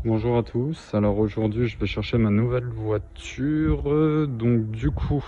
Bonjour à tous, alors aujourd'hui je vais chercher ma nouvelle voiture, donc du coup,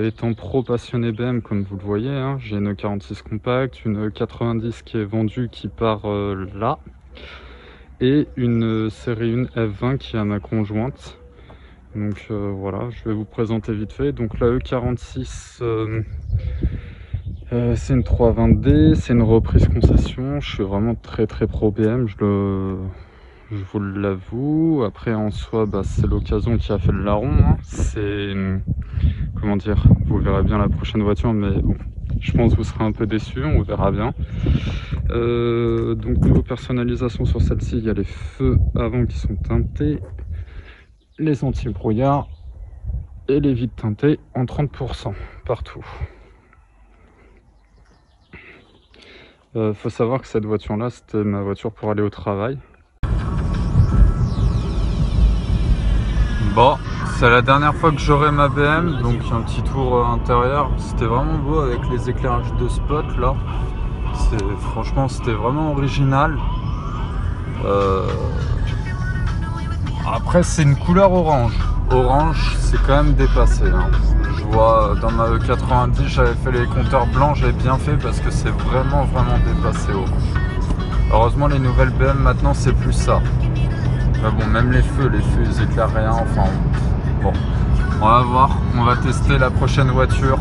étant pro passionné BM comme vous le voyez, hein, j'ai une 46 compacte, une 90 qui est vendue qui part là, et une série 1 F20 qui est à ma conjointe. Donc voilà, je vais vous présenter vite fait. Donc la E46, c'est une 320D, c'est une reprise concession, je suis vraiment très pro BM, je vous l'avoue. Après, en soi, c'est l'occasion qui a fait le larron, hein. C'est... Comment dire? Vous verrez bien la prochaine voiture, mais bon, je pense que vous serez un peu déçus, on verra bien. Donc, niveau personnalisation sur celle-ci, il y a les feux avant qui sont teintés, les anti-brouillard et les vitres teintées en 30% partout. Faut savoir que cette voiture-là, c'était ma voiture pour aller au travail. Bon, c'est la dernière fois que j'aurai ma BM, donc un petit tour intérieur. C'était vraiment beau avec les éclairages de spot là. Franchement, c'était vraiment original. Après, c'est une couleur orange. Orange, c'est quand même dépassé, hein. Je vois dans ma E90, j'avais fait les compteurs blancs, j'ai bien fait parce que c'est vraiment dépassé orange. Heureusement, les nouvelles BM maintenant, c'est plus ça. Mais bon, même les feux ils éclairent rien. Enfin, bon, on va voir. On va tester la prochaine voiture.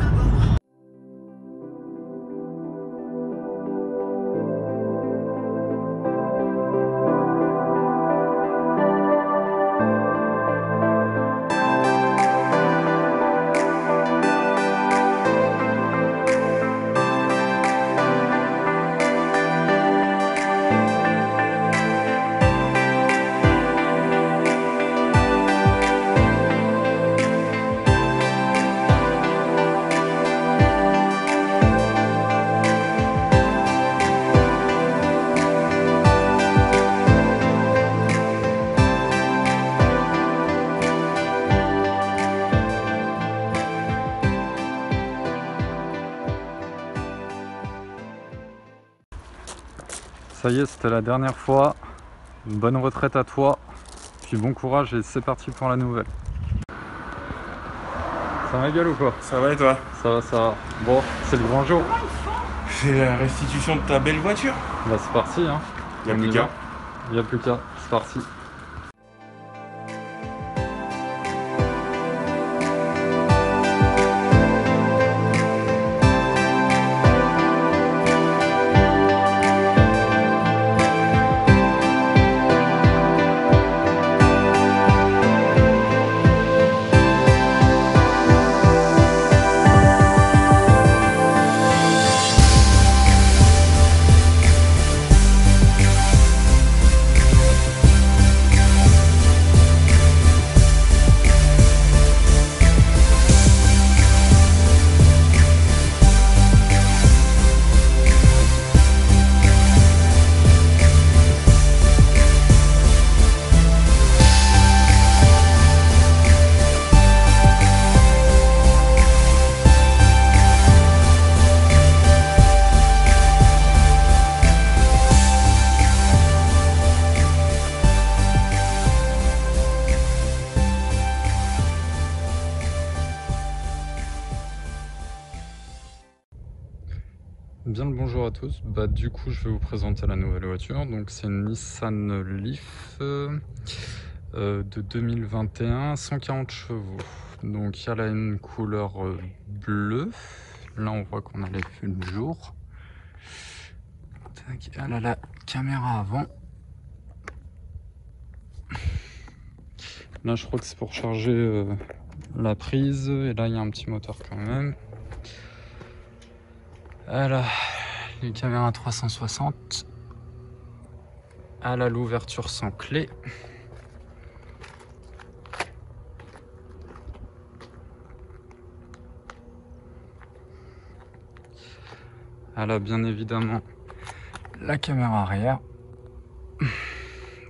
Ça y est, c'était la dernière fois. Bonne retraite à toi. Puis bon courage et c'est parti pour la nouvelle. Ça régale ou quoi? Ça va et toi? Ça va, ça va. Bon, c'est le grand jour. C'est la restitution de ta belle voiture. Bah c'est parti, hein. Y'a On plus y qu'à. va. Y a plus qu'à. C'est parti. Bien le bonjour à tous. Du coup, je vais vous présenter la nouvelle voiture. Donc, c'est une Nissan Leaf de 2021, 140 chevaux. Donc, il y a là une couleur bleue. Là, on voit qu'on a les feux de jour. Tac, elle a la caméra avant. Là, je crois que c'est pour charger la prise. Et là, il y a un petit moteur quand même. Voilà. Les caméras 360. Elle a l'ouverture sans clé. Elle a bien évidemment la caméra arrière.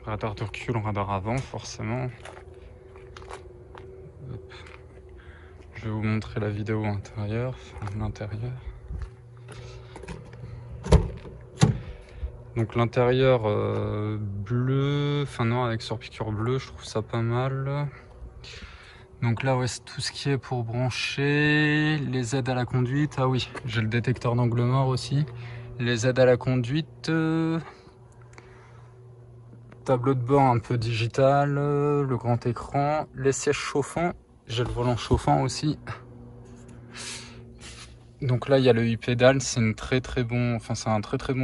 Radar de recul, radar avant forcément. Hop. Je vais vous montrer la vidéo intérieure, enfin l'intérieur. Donc l'intérieur bleu, enfin noir avec surpiqûre bleu, je trouve ça pas mal. Donc là, ouais, c'est tout ce qui est pour brancher, les aides à la conduite. Ah oui, j'ai le détecteur d'angle mort aussi. Les aides à la conduite, tableau de bord un peu digital, le grand écran, les sièges chauffants. J'ai le volant chauffant aussi. Donc là, il y a le e-pédale, c'est un très très bon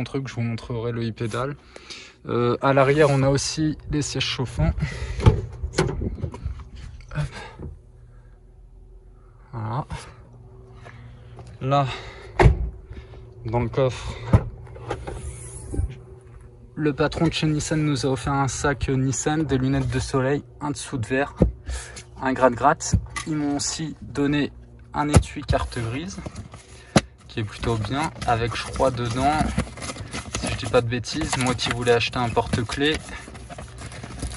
truc. Je vous montrerai le e-pédale. À l'arrière, on a aussi les sièges chauffants. Hop. Voilà. Là, dans le coffre, le patron de chez Nissan nous a offert un sac Nissan, des lunettes de soleil, un dessous de verre, un gratte-gratte. Ils m'ont aussi donné un étui carte grise, qui est plutôt bien, avec je crois dedans, si je dis pas de bêtises, moi qui voulais acheter un porte-clés,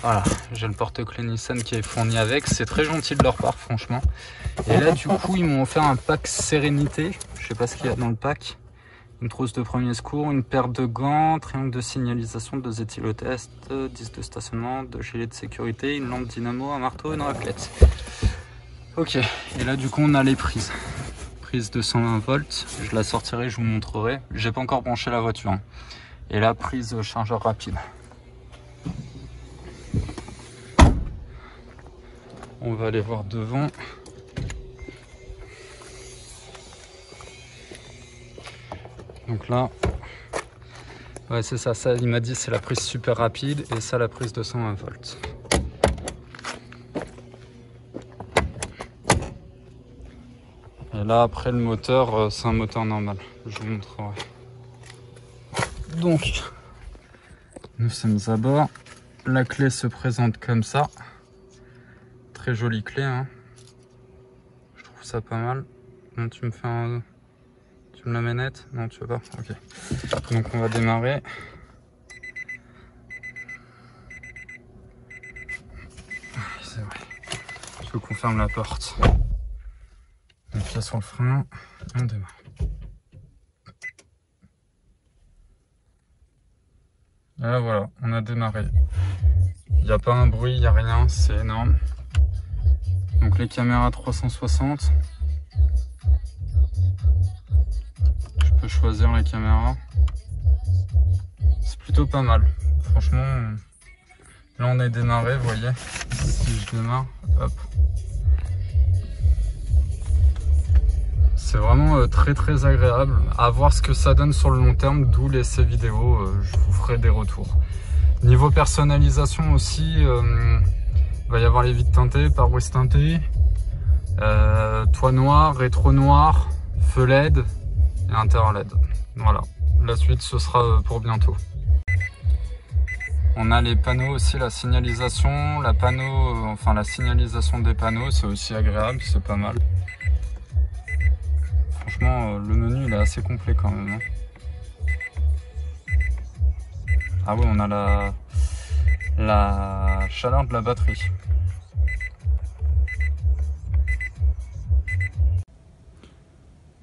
voilà, j'ai le porte-clés Nissan qui est fourni avec, c'est très gentil de leur part franchement. Et là du coup ils m'ont offert un pack sérénité, je sais pas ce qu'il y a dans le pack, une trousse de premier secours, une paire de gants, triangle de signalisation, 2 éthylotest, 10 de stationnement, 2 gilets de sécurité, une lampe dynamo, un marteau, une raclette. Ok, et là du coup on a les prises. Prise de 120 volts, je la sortirai, je vous montrerai. J'ai pas encore branché la voiture. Hein. Et là, prise chargeur rapide. On va aller voir devant. Donc là, ouais c'est ça, il m'a dit c'est la prise super rapide et ça la prise de 120 volts. Et là après le moteur, c'est un moteur normal, je vous montrerai. Donc, nous sommes à bord, la clé se présente comme ça. Très jolie clé, hein. Je trouve ça pas mal. Non, tu me fais un... Tu me la mets nette? Non, tu veux pas? Ok. Donc on va démarrer. C'est vrai. Il faut qu'on ferme la porte. Donc là sur le frein, on démarre. Et là voilà, on a démarré. Il n'y a pas un bruit, il n'y a rien, c'est énorme. Donc les caméras 360. Je peux choisir les caméras. C'est plutôt pas mal. Franchement, là on est démarré, vous voyez. Si je démarre, hop. C'est vraiment très très agréable. À voir ce que ça donne sur le long terme, d'où ces vidéos, je vous ferai des retours. Niveau personnalisation aussi, il va y avoir les vitres teintées, pare-brise teintées, toit noir, rétro noir, feu LED et intérieur LED. Voilà, la suite ce sera pour bientôt. On a les panneaux aussi, la signalisation, la signalisation des panneaux, c'est aussi agréable, c'est pas mal. Franchement, le menu il est assez complet quand même. Hein. Ah oui, on a la chaleur de la batterie.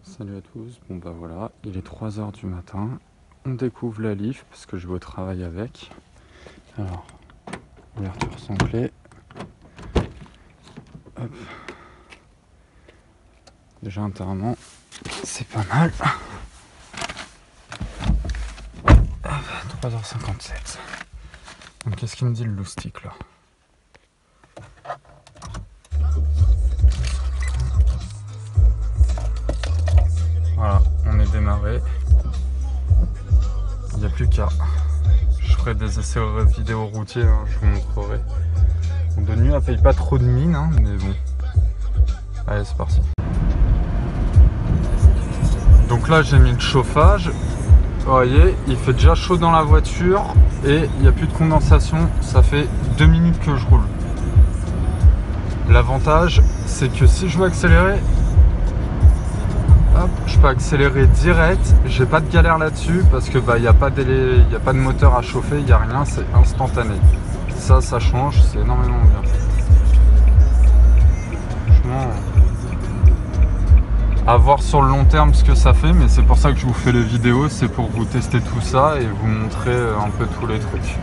Salut à tous, bon bah voilà, il est 3 h du matin. On découvre la Leaf parce que je vais au travail avec. Alors, ouverture sans clé. Hop. Déjà intérieurement, c'est pas mal. 3h57. Donc qu'est-ce qu'il me dit le loustic là? Voilà, on est démarré. Il n'y a plus qu'à. Je ferai des essais vidéo routiers, hein, je vous montrerai. De nuit, elle paye pas trop de mine, hein, mais bon. Allez, c'est parti. Donc là, j'ai mis le chauffage. Vous voyez, il fait déjà chaud dans la voiture et il n'y a plus de condensation. Ça fait 2 minutes que je roule. L'avantage, c'est que si je veux accélérer, hop, je peux accélérer direct. J'ai pas de galère là-dessus parce que il n'y a pas de moteur à chauffer, il n'y a rien, c'est instantané. Ça change, c'est énormément bien. Franchement, À voir sur le long terme ce que ça fait, mais c'est pour ça que je vous fais les vidéos, c'est pour vous tester tout ça et vous montrer un peu tous les trucs.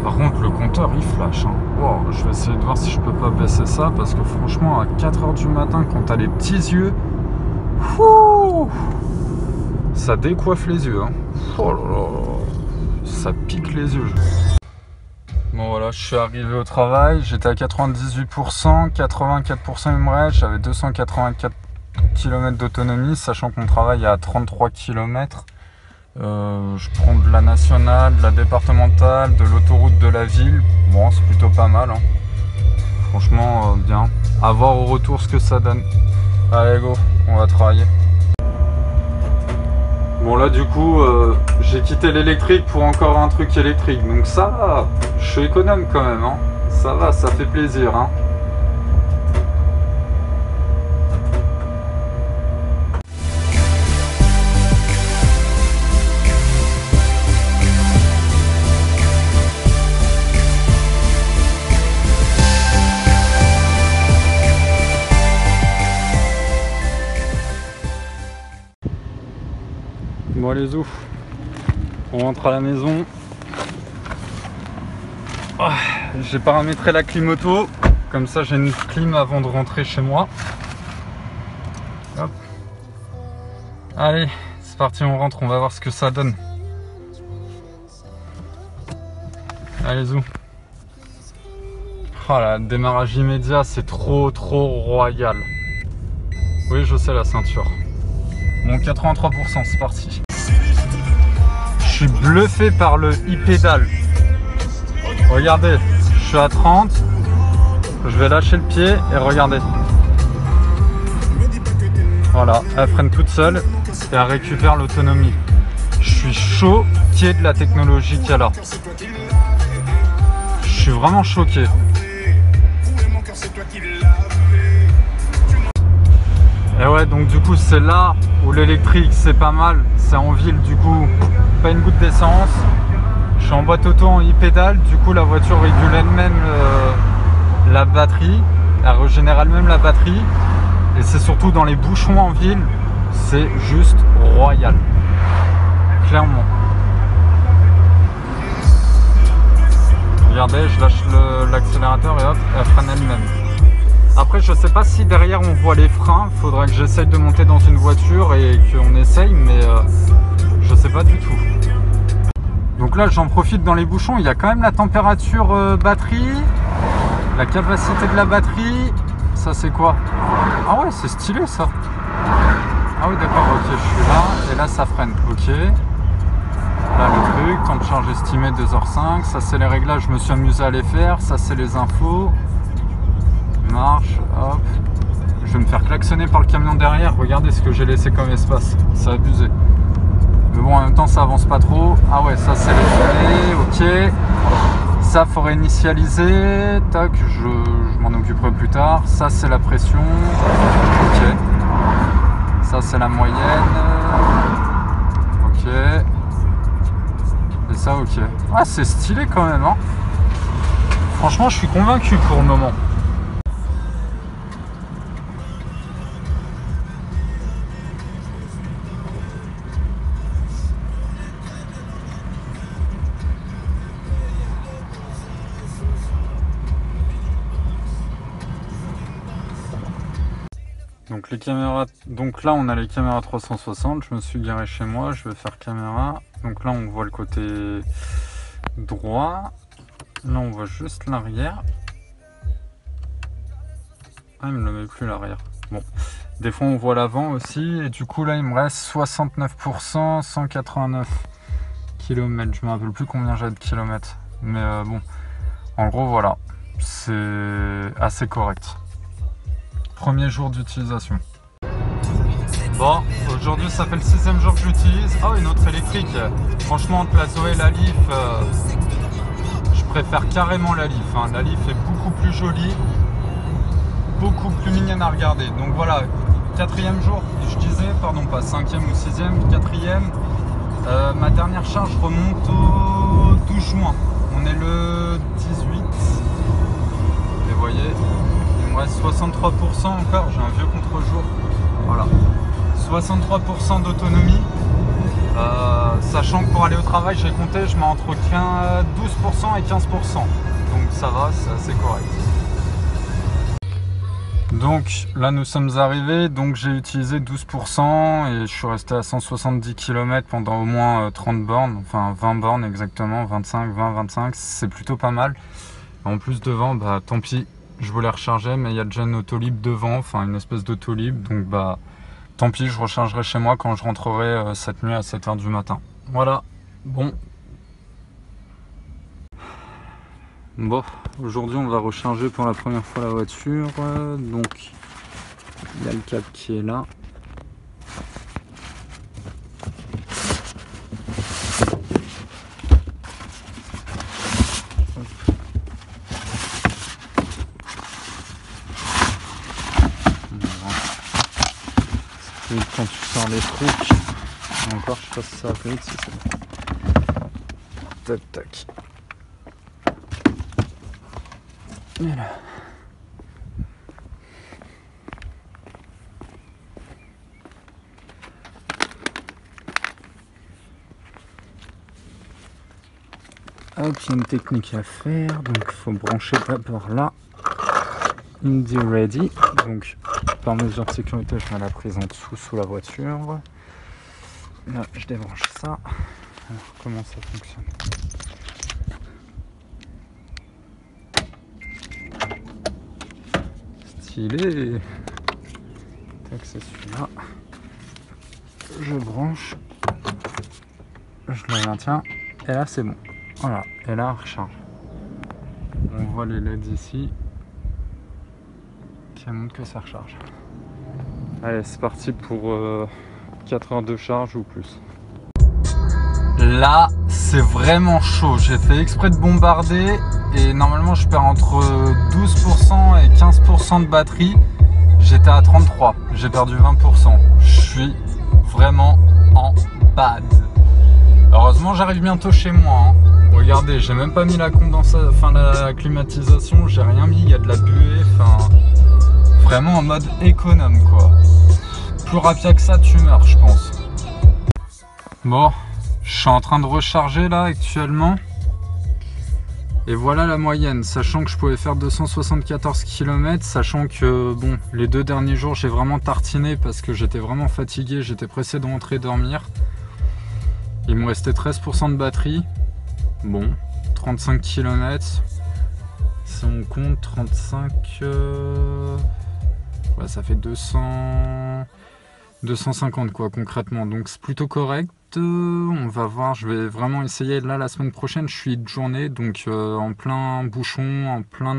Par contre le compteur il flash hein. Wow, je vais essayer de voir si je peux pas baisser ça parce que franchement à 4 h du matin quand t'as les petits yeux, ça décoiffe les yeux hein. Oh là là, ça pique les yeux. Bon voilà, je suis arrivé au travail, j'étais à 98%, 84% il me reste, j'avais 284 km d'autonomie, sachant que mon travail est à 33 km. Je prends de la nationale, de la départementale, de l'autoroute de la ville. Bon, c'est plutôt pas mal. Hein. Franchement, bien. À voir au retour ce que ça donne. Allez, go, on va travailler. Bon, là, du coup, j'ai quitté l'électrique pour encore un truc électrique. Donc ça va, je suis économe quand même. Hein. Ça va, ça fait plaisir. Hein. Bon allez zou, on rentre à la maison. Oh, j'ai paramétré la clim auto, comme ça j'ai une clim avant de rentrer chez moi. Hop. Allez, c'est parti, on rentre, on va voir ce que ça donne. Allez zou. Oh là, démarrage immédiat, c'est trop royal. Oui, je sais la ceinture. Bon, 83%, c'est parti. Je suis bluffé par le e-pédale. Regardez, je suis à 30. Je vais lâcher le pied et regardez. Voilà, elle freine toute seule et elle récupère l'autonomie. Je suis choqué de la technologie qu'il y a là. Je suis vraiment choqué. Et ouais, donc du coup c'est là où l'électrique c'est pas mal, c'est en ville du coup, pas une goutte d'essence. Je suis en boîte auto en e-pédale, du coup la voiture régule elle-même la batterie, elle régénère elle-même la batterie. Et c'est surtout dans les bouchons en ville, c'est juste royal, clairement. Regardez, je lâche l'accélérateur et hop, elle freine elle-même. Après, je sais pas si derrière on voit les freins. Faudrait que j'essaye de monter dans une voiture et qu'on essaye, mais je sais pas du tout. Donc là, j'en profite dans les bouchons. Il y a quand même la température batterie, la capacité de la batterie. Ça, c'est quoi? Ah ouais, c'est stylé ça. Ah oui, d'accord, ok, je suis là. Et là, ça freine. Ok. Là, le truc, temps de charge estimé 2h05. Ça, c'est les réglages. Je me suis amusé à les faire. Ça, c'est les infos. Marche, hop. Je vais me faire klaxonner par le camion derrière. Regardez ce que j'ai laissé comme espace. C'est abusé. Mais bon, en même temps, ça avance pas trop. Ah ouais, ça c'est les filets. Ok. Ça, faut réinitialiser. Tac, je m'en occuperai plus tard. Ça, c'est la pression. Ok. Ça, c'est la moyenne. Ok. Et ça, ok. Ah, c'est stylé quand même, hein. Franchement, je suis convaincu pour le moment. Donc les caméras, donc là on a les caméras 360, je me suis garé chez moi, je vais faire caméra. Donc là on voit le côté droit, là on voit juste l'arrière. Ah, il me le met plus l'arrière. Bon, des fois on voit l'avant aussi, et du coup là il me reste 69%, 189 km. Je me rappelle plus combien j'ai de kilomètres, mais bon, en gros voilà. c'est assez correct. Premier jour d'utilisation. Bon, aujourd'hui ça fait le 6e jour que j'utilise. Oh, une autre électrique. Franchement, entre la Zoé et la Leaf, je préfère carrément la Leaf. La Leaf est beaucoup plus jolie, beaucoup plus mignonne à regarder. Donc voilà, 4e jour, je disais, pardon, pas 5e ou 6e, 4e. Ma dernière charge remonte au 12 juin. On est le 18. Et vous voyez, il me reste 63% encore, j'ai un vieux contre-jour. Voilà. 63% d'autonomie, sachant que pour aller au travail, j'ai compté, je mets entre 12% et 15%. Donc ça va, c'est assez correct. Donc là nous sommes arrivés, donc j'ai utilisé 12% et je suis resté à 170 km pendant au moins 30 bornes, enfin 20 bornes exactement, 25, 20, 25, c'est plutôt pas mal. En plus devant, bah tant pis, je voulais recharger mais il y a déjà une autolib devant, enfin une espèce d'autolib, donc bah tant pis, je rechargerai chez moi quand je rentrerai cette nuit à 7 h du matin. Voilà, bon. Bon, aujourd'hui on va recharger pour la première fois la voiture, donc il y a le câble qui est là. Et quand tu sors les trucs, encore je sais pas si ça va plus vite, si c'est bon. Tac tac. Et là. Hop, il y a une technique à faire, donc il faut brancher d'abord là. Indy ready, donc par mesure de sécurité je mets la prise en dessous sous la voiture. Là je débranche ça. Alors comment ça fonctionne? Stylé. Tac, c'est celui-là. Je branche, je le maintiens et là c'est bon. Voilà, et là on recharge. On voit les LED ici qui montrent que ça recharge. Allez, c'est parti pour 4 heures de charge ou plus. Là, c'est vraiment chaud. J'ai fait exprès de bombarder et normalement je perds entre 12% et 15% de batterie. J'étais à 33, j'ai perdu 20%. Je suis vraiment en bad. Heureusement, j'arrive bientôt chez moi. Regardez, j'ai même pas mis la condensation, enfin la climatisation, j'ai rien mis, il y a de la buée, enfin vraiment en mode économe quoi. Plus rapide que ça, tu meurs, je pense. Bon, je suis en train de recharger là actuellement. Et voilà la moyenne, sachant que je pouvais faire 274 km, sachant que bon, les 2 derniers jours j'ai vraiment tartiné parce que j'étais vraiment fatigué, j'étais pressé de rentrer dormir. Il me restait 13% de batterie. Bon, 35 km. Si on compte 35, ouais, ça fait 250 quoi concrètement. Donc c'est plutôt correct. On va voir, je vais vraiment essayer. Là la semaine prochaine je suis de journée, donc en plein bouchon, en plein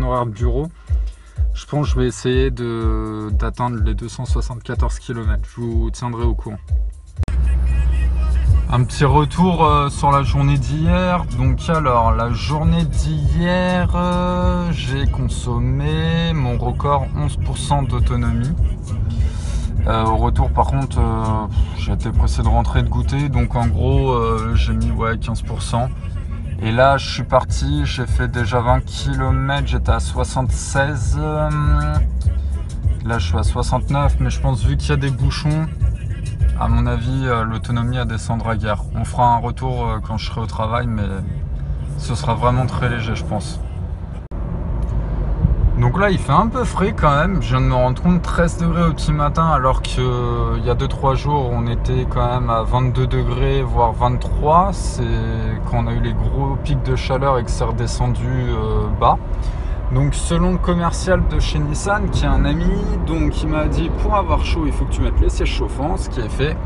horaire de bureau. Je pense que je vais essayer d'atteindre les 274 km. Je vous tiendrai au courant. Un petit retour sur la journée d'hier. Donc alors, la journée d'hier, j'ai consommé mon record 11% d'autonomie. Au retour par contre, j'ai été pressé de rentrer de goûter. Donc en gros, j'ai mis 15%. Et là, je suis parti, j'ai fait déjà 20 km, j'étais à 76. Là, je suis à 69, mais je pense vu qu'il y a des bouchons, à mon avis, l'autonomie à descendre à guère. On fera un retour quand je serai au travail, mais ce sera vraiment très léger, je pense. Donc là, il fait un peu frais quand même. Je viens de me rendre compte, 13 degrés au petit matin, alors qu'il y a 2-3 jours, on était quand même à 22 degrés, voire 23. C'est quand on a eu les gros pics de chaleur et que c'est redescendu bas. Donc selon le commercial de chez Nissan, qui est un ami, donc il m'a dit pour avoir chaud, il faut que tu mettes les sièges chauffants, ce qui est fait,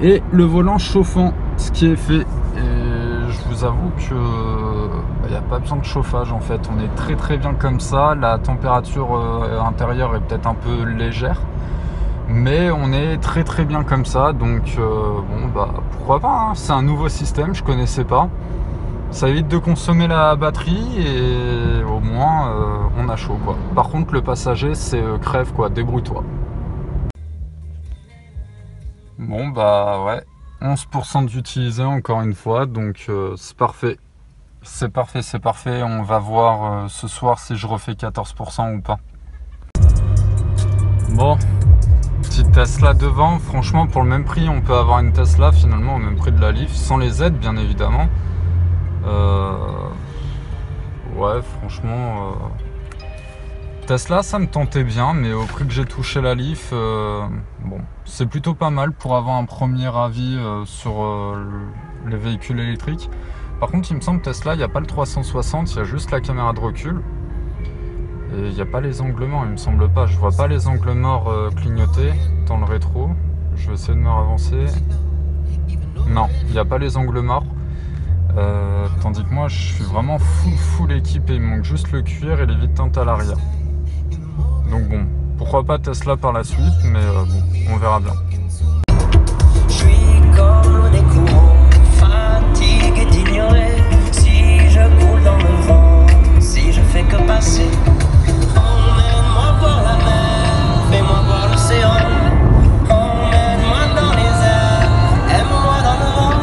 et le volant chauffant, ce qui est fait. Et je vous avoue que n'y a pas besoin de chauffage en fait, on est très bien comme ça. La température intérieure est peut-être un peu légère, mais on est très bien comme ça, donc bon bah pourquoi pas, hein. C'est un nouveau système, je connaissais pas. Ça évite de consommer la batterie et au moins on a chaud quoi. Par contre le passager c'est crève quoi, débrouille-toi. Bon bah ouais, 11% d'utilisé encore une fois, donc c'est parfait. C'est parfait, on va voir ce soir si je refais 14% ou pas. Bon, petite Tesla devant, franchement pour le même prix on peut avoir une Tesla finalement au même prix de la Leaf, sans les aides bien évidemment. Ouais franchement Tesla ça me tentait bien, mais au prix que j'ai touché la Leaf, bon c'est plutôt pas mal pour avoir un premier avis sur les véhicules électriques. Par contre il me semble Tesla il n'y a pas le 360, il y a juste la caméra de recul. Et il n'y a pas les angles morts, il me semble pas. Je vois pas les angles morts clignoter dans le rétro. Je vais essayer de me ravancer. Non, il n'y a pas les angles morts. Tandis que moi, je suis vraiment full équipé. Il me manque juste le cuir et les vitres teintes à l'arrière. Donc bon, pourquoi pas Tesla par la suite, mais bon, on verra bien. Je suis comme l'eau des courants, fatigué d'ignorer. Si je coule dans le vent, si je fais que passer. Emmène-moi voir la mer, fais-moi voir l'océan. Emmène-moi dans les airs, aime-moi dans le vent.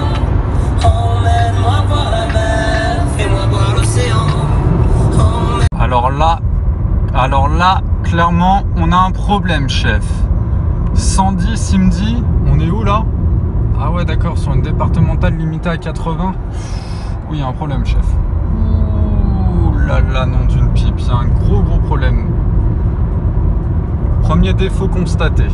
Emmène-moi voir la mer, fais-moi voir l'océan. Alors là, clairement, on a un problème, chef. 110, il me dit, on est où là? Ah ouais, d'accord, sur une départementale limitée à 80. Oui, il y a un problème, chef. Ouh là là, nom d'une pipe, il y a un gros problème. Premier défaut constaté.